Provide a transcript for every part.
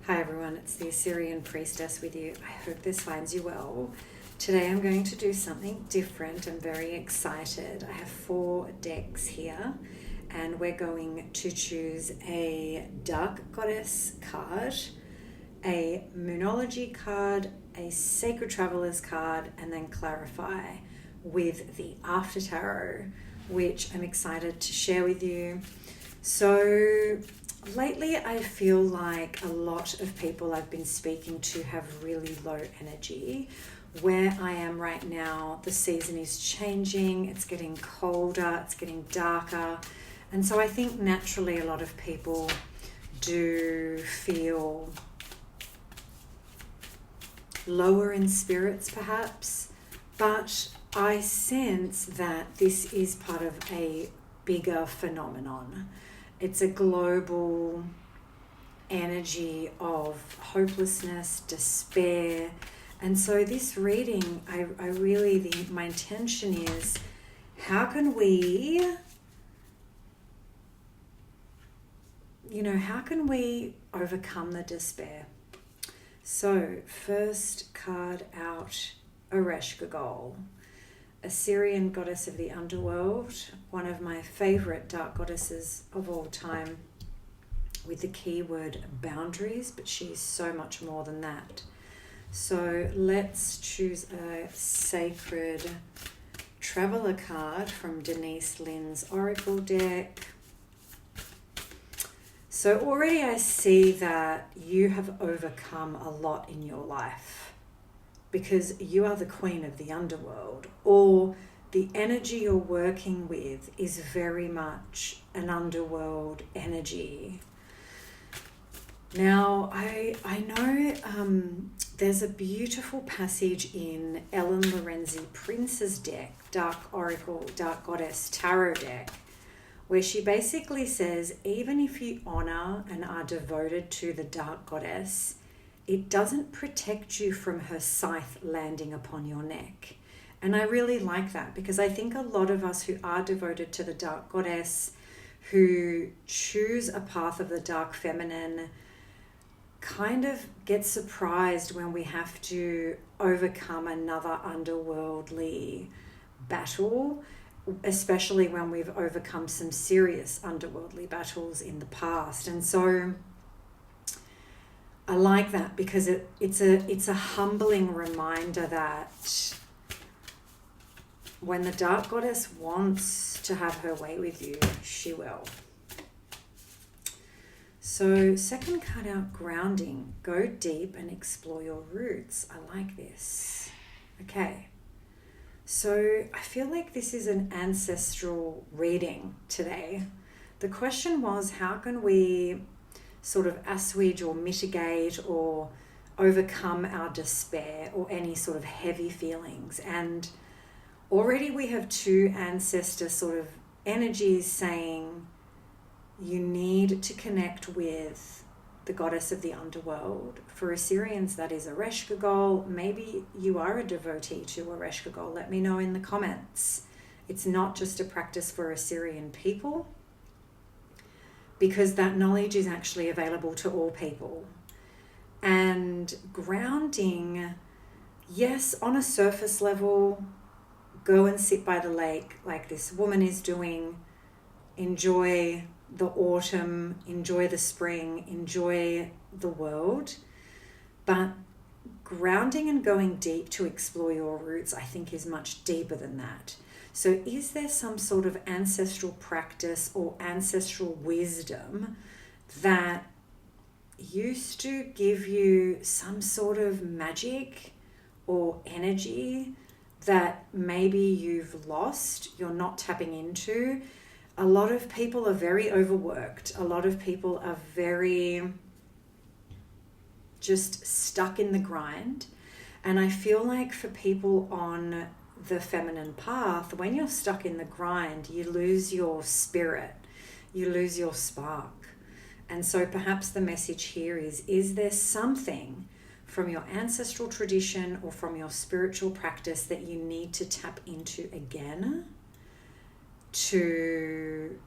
Hi everyone, it's the Assyrian priestess with you. I hope this finds you well. Today I'm going to do something different. I'm very excited. I have 4 decks here and we're going to choose a Dark Goddess card, a Moonology card, a Sacred Travelers card, and then clarify with the After Tarot, which I'm excited to share with you. So lately, I feel like a lot of people I've been speaking to have really low energy. Where I am right now, the season is changing, it's getting colder, it's getting darker. And so I think naturally a lot of people do feel lower in spirits perhaps. But I sense that this is part of a bigger phenomenon. It's a global energy of hopelessness, despair. And so this reading, my intention is, how can we overcome the despair? So first card out, Ereshkigal, Assyrian goddess of the underworld, one of my favorite dark goddesses of all time, with the keyword boundaries, but she's so much more than that. So let's choose a Sacred Traveler card from Denise Linn's Oracle deck. So already I see that you have overcome a lot in your life, because you are the queen of the underworld, or the energy you're working with is very much an underworld energy. Now, I know there's a beautiful passage in Ellen Lorenzi Prince's deck, Dark Oracle, Dark Goddess Tarot deck, where she basically says, even if you honor and are devoted to the Dark Goddess, it doesn't protect you from her scythe landing upon your neck. And I really like that, because I think a lot of us who are devoted to the Dark Goddess, who choose a path of the Dark Feminine, kind of get surprised when we have to overcome another underworldly battle, especially when we've overcome some serious underworldly battles in the past. And so I like that, because it's a humbling reminder that when the Dark Goddess wants to have her way with you, she will. So second card out, grounding. Go deep and explore your roots. I like this. Okay. So I feel like this is an ancestral reading today. The question was, how can we sort of assuage or mitigate or overcome our despair or any sort of heavy feelings? And already we have 2 ancestor sort of energies saying you need to connect with the goddess of the underworld. For Assyrians, that is Ereshkigal. Maybe you are a devotee to Ereshkigal. Let me know in the comments. It's not just a practice for Assyrian people, because that knowledge is actually available to all people. And grounding, yes, on a surface level, go and sit by the lake like this woman is doing. Enjoy the autumn, enjoy the spring, enjoy the world. But grounding and going deep to explore your roots, I think, is much deeper than that. So is there some sort of ancestral practice or ancestral wisdom that used to give you some sort of magic or energy that maybe you've lost, you're not tapping into? A lot of people are very overworked. A lot of people are very just stuck in the grind. And I feel like for people on the feminine path, when you're stuck in the grind, you lose your spirit, you lose your spark. And so perhaps the message here is there something from your ancestral tradition or from your spiritual practice that you need to tap into again to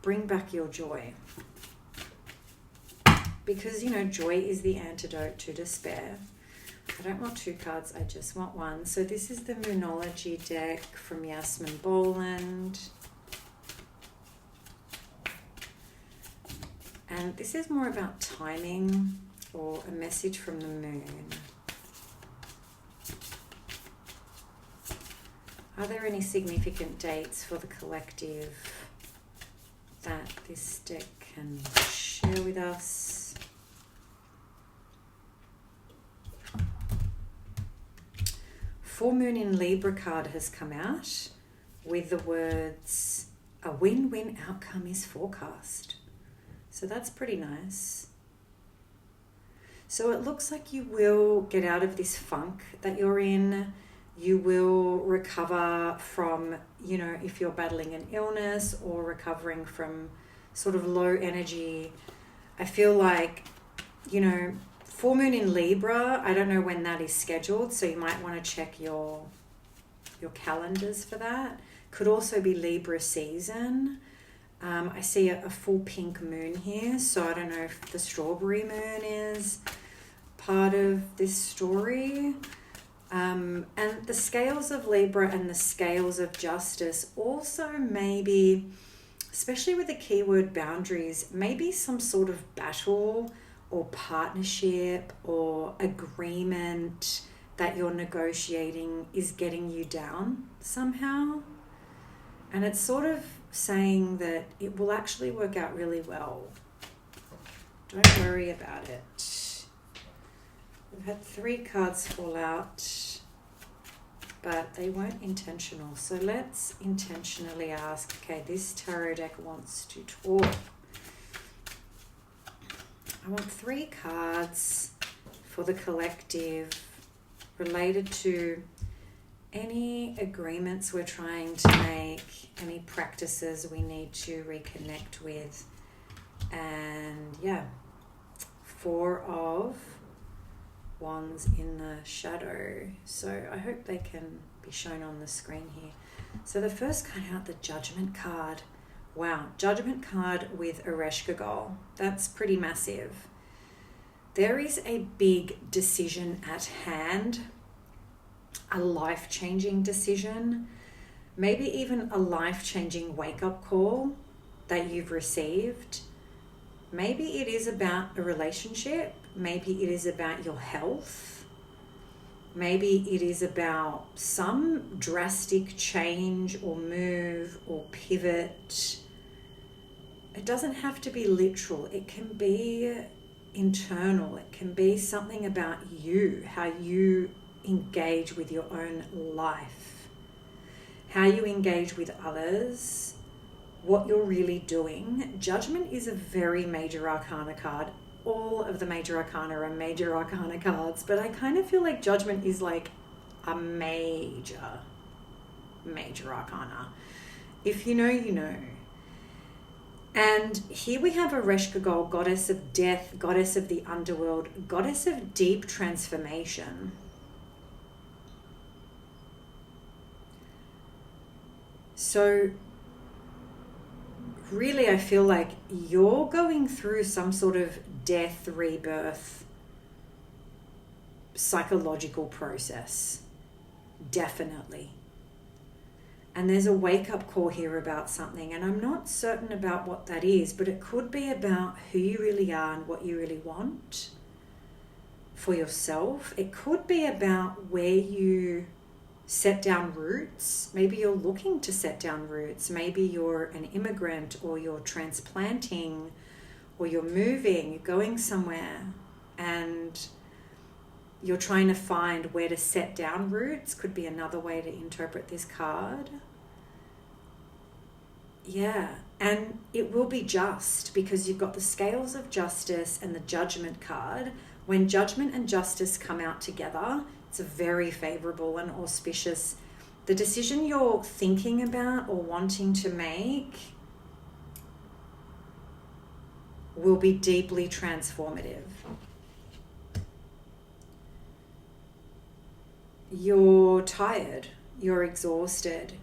bring back your joy? because, you know, joy is the antidote to despair. I don't want 2 cards, I just want 1. So this is the Moonology deck from Yasmin Boland. And this is more about timing or a message from the moon. Are there any significant dates for the collective that this deck can share with us? Full Moon in Libra card has come out with the words, a win-win outcome is forecast. So that's pretty nice. So it looks like you will get out of this funk that you're in. You will recover from, you know, if you're battling an illness or recovering from sort of low energy. I feel like, you know, full moon in Libra, I don't know when that is scheduled, so you might want to check your calendars for that. Could also be Libra season. I see a full pink moon here, so I don't know if the strawberry moon is part of this story. And the scales of Libra and the scales of justice also maybe, especially with the keyword boundaries, maybe some sort of battle or partnership or agreement that you're negotiating is getting you down somehow. And it's sort of saying that it will actually work out really well. Don't worry about it. We've had 3 cards fall out, but they weren't intentional. So let's intentionally ask, okay, this tarot deck wants to talk. I want 3 cards for the collective related to any agreements we're trying to make, any practices we need to reconnect with. And yeah, 4 of Wands in the shadow. So I hope they can be shown on the screen here. So the first card out, the Judgment card. Wow, Judgment card with Ereshkigal. That's pretty massive. There is a big decision at hand, a life-changing decision, maybe even a life-changing wake-up call that you've received. Maybe it is about a relationship. Maybe it is about your health. Maybe it is about some drastic change or move or pivot. It doesn't have to be literal. It can be internal. It can be something about you, how you engage with your own life, how you engage with others, what you're really doing. Judgment is a very major arcana card. All of the major arcana are major arcana cards, but I kind of feel like Judgment is like a major arcana. If you know, you know. And here we have Ereshkigal, goddess of death, goddess of the underworld, goddess of deep transformation. So really, I feel like you're going through some sort of death, rebirth, psychological process. Definitely. And there's a wake-up call here about something, and I'm not certain about what that is, but it could be about who you really are and what you really want for yourself. It could be about where you set down roots. Maybe you're looking to set down roots. Maybe you're an immigrant, or you're transplanting, or you're moving, you're going somewhere, and you're trying to find where to set down roots. Could be another way to interpret this card. Yeah, and it will be just, because you've got the scales of justice and the Judgment card. When Judgment and justice come out together, it's very favorable and auspicious. The decision you're thinking about or wanting to make will be deeply transformative. You're tired, you're exhausted,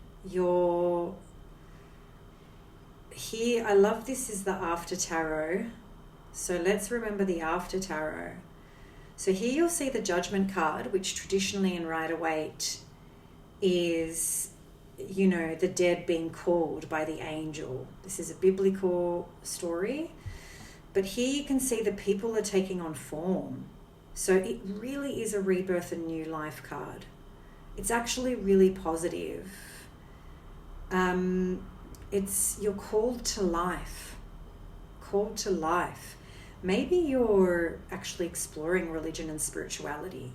here, I love this is the After Tarot. So let's remember the after tarot. So here you'll see the Judgment card, which traditionally in Rider-Waite is, you know, the dead being called by the angel. This is a biblical story. But here you can see the people are taking on form. So it really is a rebirth and new life card. It's actually really positive. It's you're called to life. Called to life. Maybe you're actually exploring religion and spirituality,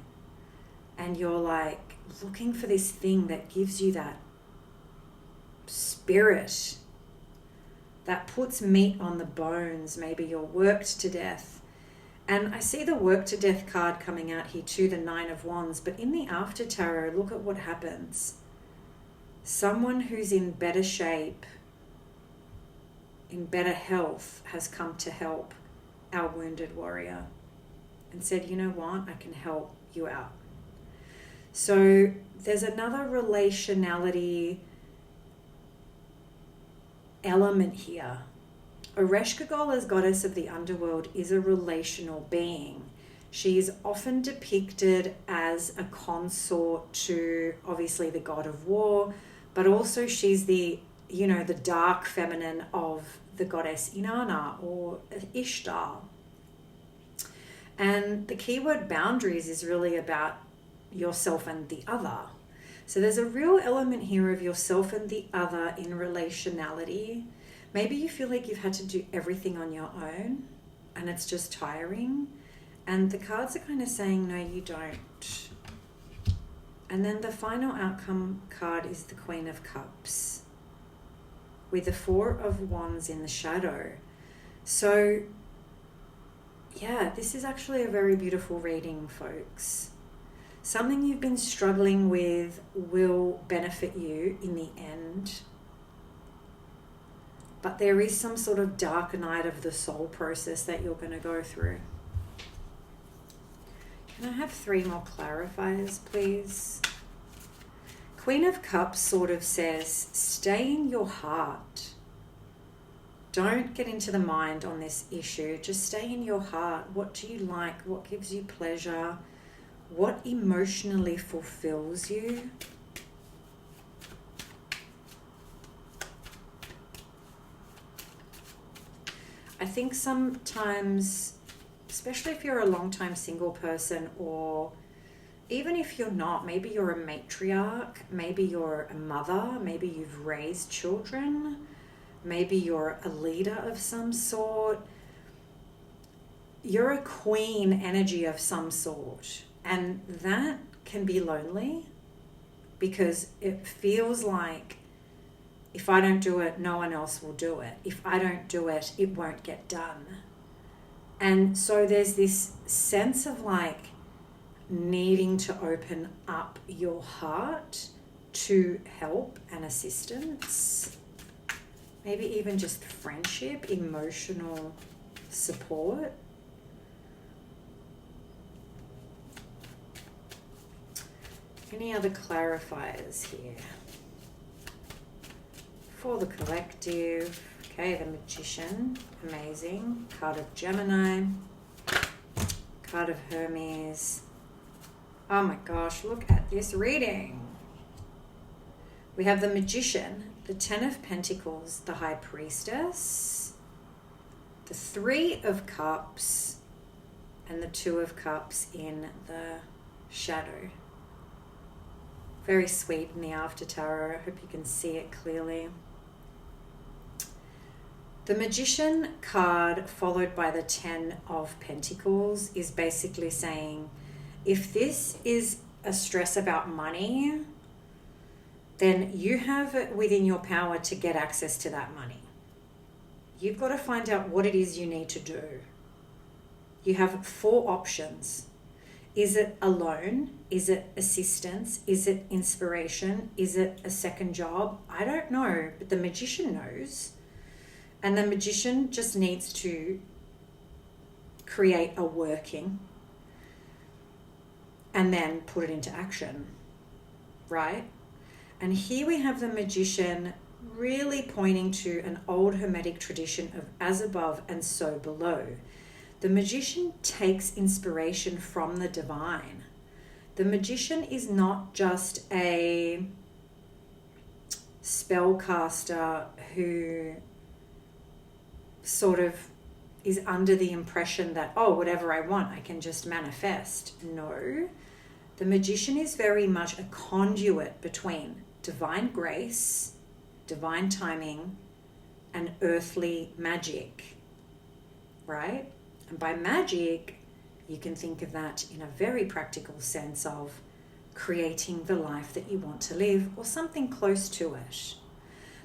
and you're like looking for this thing that gives you that spirit, that puts meat on the bones. Maybe you're worked to death. And I see the work to death card coming out here too, the Nine of Wands. But in the after tarot, look at what happens. Someone who's in better shape, in better health, has come to help our wounded warrior and said, you know what, I can help you out. So there's another relationality element here. Ereshkigal, as goddess of the underworld, is a relational being. She is often depicted as a consort to obviously the god of war, but also she's the, you know, the dark feminine of the goddess Inanna or Ishtar. And the keyword boundaries is really about yourself and the other. So there's a real element here of yourself and the other in relationality. Maybe you feel like you've had to do everything on your own and it's just tiring. And the cards are kind of saying, no, you don't. And then the final outcome card is the Queen of Cups with the Four of Wands in the shadow. So yeah, this is actually a very beautiful reading, folks. Something you've been struggling with will benefit you in the end. But there is some sort of dark night of the soul process that you're going to go through. Can I have 3 more clarifiers, please? Queen of Cups sort of says, stay in your heart. Don't get into the mind on this issue. Just stay in your heart. What do you like? What gives you pleasure? What emotionally fulfills you? I think sometimes, especially if you're a long-time single person, or even if you're not, maybe you're a matriarch, maybe you're a mother, maybe you've raised children, maybe you're a leader of some sort, you're a queen energy of some sort. And that can be lonely because it feels like if I don't do it, no one else will do it. If I don't do it, it won't get done. And so there's this sense of like needing to open up your heart to help and assistance. Maybe even just friendship, emotional support. Any other clarifiers here? For the collective, okay, the Magician, amazing. Card of Gemini, card of Hermes. Oh my gosh, look at this reading. We have the Magician, the Ten of Pentacles, the High Priestess, the Three of Cups, and the Two of Cups in the shadow. Very sweet in the after tarot. I hope you can see it clearly. The Magician card followed by the Ten of Pentacles is basically saying, if this is a stress about money, then you have it within your power to get access to that money. You've got to find out what it is you need to do. You have 4 options. Is it a loan? Is it assistance? Is it inspiration? Is it a second job? I don't know, but the Magician knows. And the Magician just needs to create a working and then put it into action, right? And here we have the Magician really pointing to an old Hermetic tradition of as above and so below. The magician takes inspiration from the divine. The magician is not just a spellcaster who sort of is under the impression that, oh, whatever I want, I can just manifest. No. The magician is very much a conduit between divine grace, divine timing, and earthly magic, right? And by magic, you can think of that in a very practical sense of creating the life that you want to live or something close to it.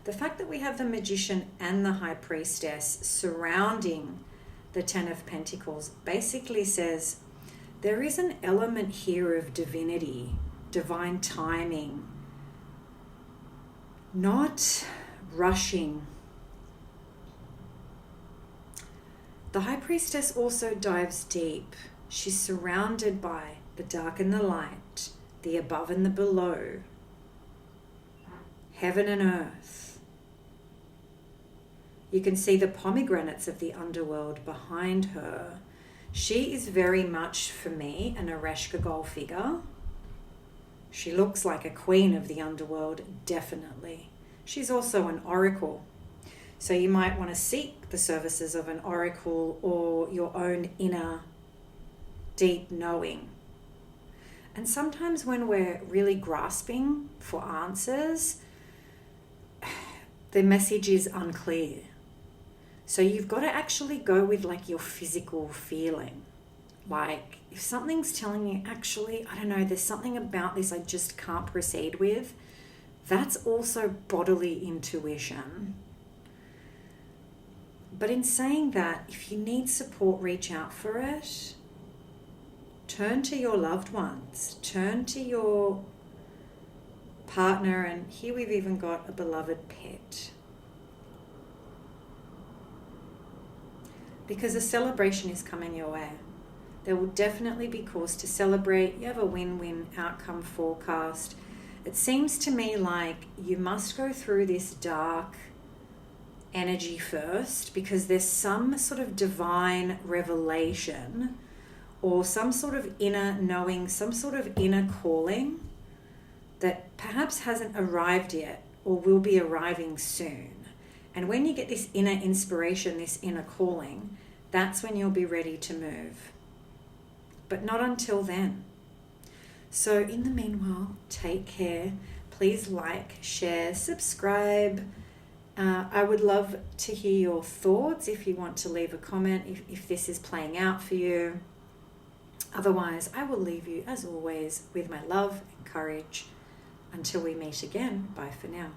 The fact that we have the magician and the high priestess surrounding the Ten of Pentacles basically says there is an element here of divinity, divine timing, not rushing. The high priestess also dives deep. She's surrounded by the dark and the light, the above and the below, heaven and earth. You can see the pomegranates of the underworld behind her. She is very much, for me, an Ereshkigal figure. She looks like a queen of the underworld, definitely. She's also an oracle. So you might want to seek the services of an oracle or your own inner deep knowing. And sometimes when we're really grasping for answers, the message is unclear. So you've got to actually go with like your physical feeling. Like if something's telling you, actually, I don't know, there's something about this I just can't proceed with, that's also bodily intuition. But in saying that, if you need support, reach out for it. Turn to your loved ones. Turn to your partner. And here we've even got a beloved pet. Because a celebration is coming your way. There will definitely be cause to celebrate. You have a win-win outcome forecast. It seems to me like you must go through this dark energy first because there's some sort of divine revelation or some sort of inner knowing, some sort of inner calling that perhaps hasn't arrived yet or will be arriving soon. And when you get this inner inspiration, this inner calling, that's when you'll be ready to move. But not until then. So in the meanwhile, take care. Please like, share, subscribe. I would love to hear your thoughts if you want to leave a comment, if this is playing out for you. Otherwise, I will leave you, as always, with my love and courage. Until we meet again, bye for now.